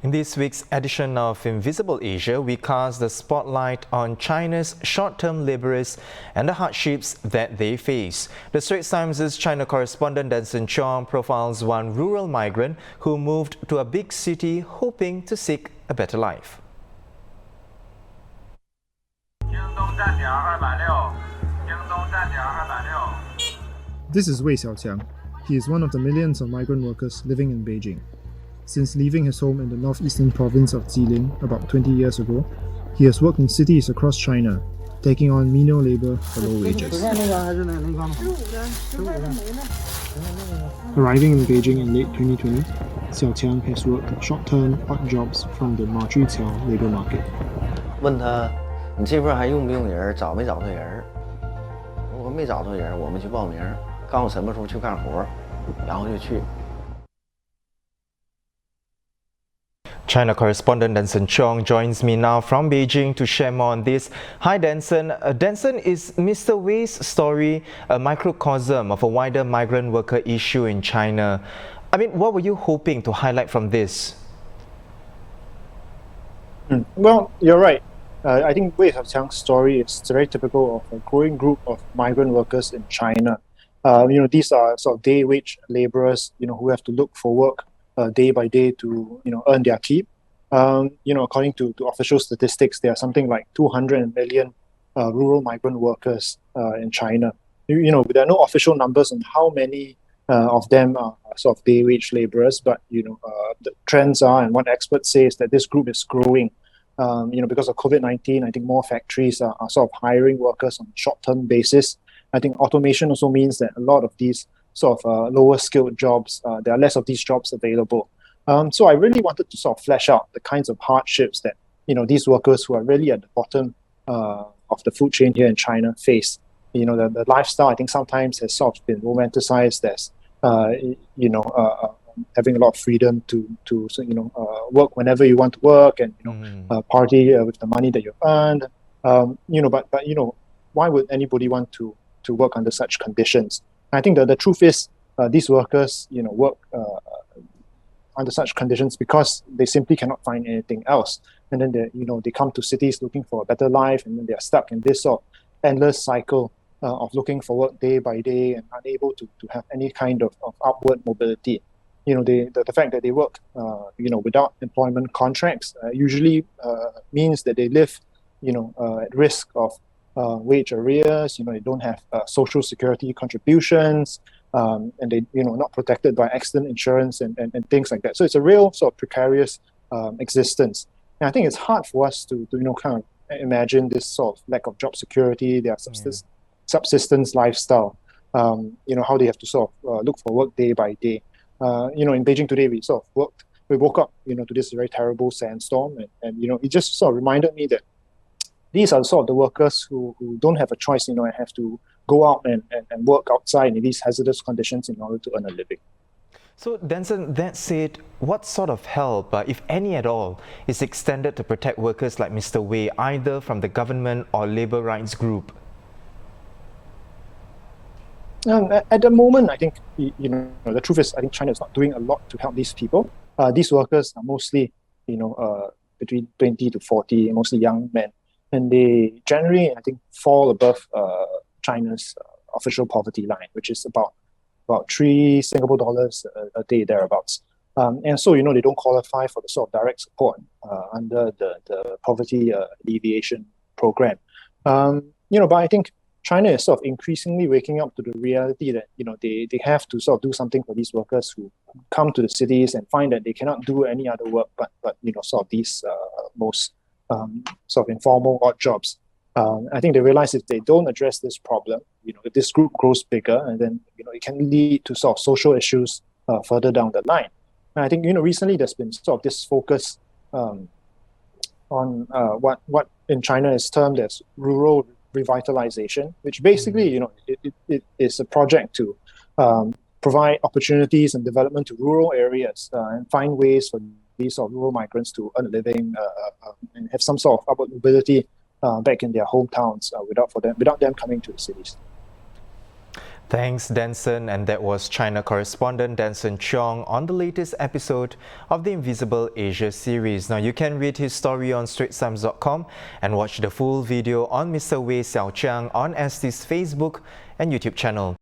In this week's edition of Invisible Asia, we cast the spotlight on China's short-term laborers and the hardships that they face. The Straits Times' China correspondent Denson Chong profiles one rural migrant who moved to a big city hoping to seek a better life. This is Wei Xiaoqiang. He is one of the millions of migrant workers living in Beijing. Since leaving his home in the northeastern province of Jilin about 20 years ago, he has worked in cities across China, taking on menial labor for low wages. Arriving in Beijing in late 2020, Xiaoqiang has worked short-term odd jobs from the Majuqiao labor market. 问他，你这份还用不用人？找没找对人？如果没找对人，我们去报名，告诉什么时候去干活，然后就去。 China correspondent Denson Chong joins me now from Beijing to share more on this. Hi Denson. Denson, is Mr. Wei's story a microcosm of a wider migrant worker issue in China? I mean, what were you hoping to highlight from this? Well, you're right. I think Wei Xiaoqiang's story is very typical of a growing group of migrant workers in China. These are sort of day wage laborers, who have to look for work day by day to earn their keep. According to official statistics, there are something like 200 million rural migrant workers in China. There are no official numbers on how many of them are sort of day wage laborers, but the trends are, and what experts say is that this group is growing. Because of COVID-19, I think more factories are sort of hiring workers on a short-term basis. I think automation also means that a lot of these sort of lower skilled jobs, there are less of these jobs available. So I really wanted to sort of flesh out the kinds of hardships that these workers who are really at the bottom of the food chain here in China face. The lifestyle I think sometimes has sort of been romanticized as having a lot of freedom to work whenever you want to work and party with the money that you earned. But why would anybody want to work under such conditions? I think that the truth is these workers work under such conditions because they simply cannot find anything else, and then they come to cities looking for a better life, and then they are stuck in this sort of endless cycle of looking for work day by day and unable to have any kind of upward mobility. The fact that they work without employment contracts usually means that they live at risk of wage arrears. They don't have social security contributions, and they not protected by accident insurance and things like that. So it's a real sort of precarious existence. And I think it's hard for us to kind of imagine this sort of lack of job security, their subsistence lifestyle. How they have to sort of look for work day by day. In Beijing today, we woke up to this very terrible sandstorm, and it just sort of reminded me that these are sort of the workers who don't have a choice, and have to go out and work outside in these hazardous conditions in order to earn a living. So Denson, that said, what sort of help, if any at all, is extended to protect workers like Mr. Wei, either from the government or labour rights group? At the moment, I think the truth is, I think China is not doing a lot to help these people. These workers are mostly between 20 to 40, mostly young men. And they generally, I think, fall above China's official poverty line, which is about 3 Singapore dollars a day, thereabouts. And so, they don't qualify for the sort of direct support under the poverty alleviation program. But I think China is sort of increasingly waking up to the reality that, they have to sort of do something for these workers who come to the cities and find that they cannot do any other work but sort of these most sort of informal odd jobs. I think they realize if they don't address this problem, if this group grows bigger, and then it can lead to sort of social issues further down the line. And I think recently there's been sort of this focus on what in China is termed as rural revitalization, which basically it is a project to provide opportunities and development to rural areas and find ways for these sort of rural migrants to earn a living and have some sort of upward mobility back in their hometowns without them coming to the cities. Thanks, Denson, and that was China correspondent Denson Chong on the latest episode of the Invisible Asia series. Now, you can read his story on straitstimes.com and watch the full video on Mr. Wei Xiaoqiang on ST's Facebook and YouTube channel.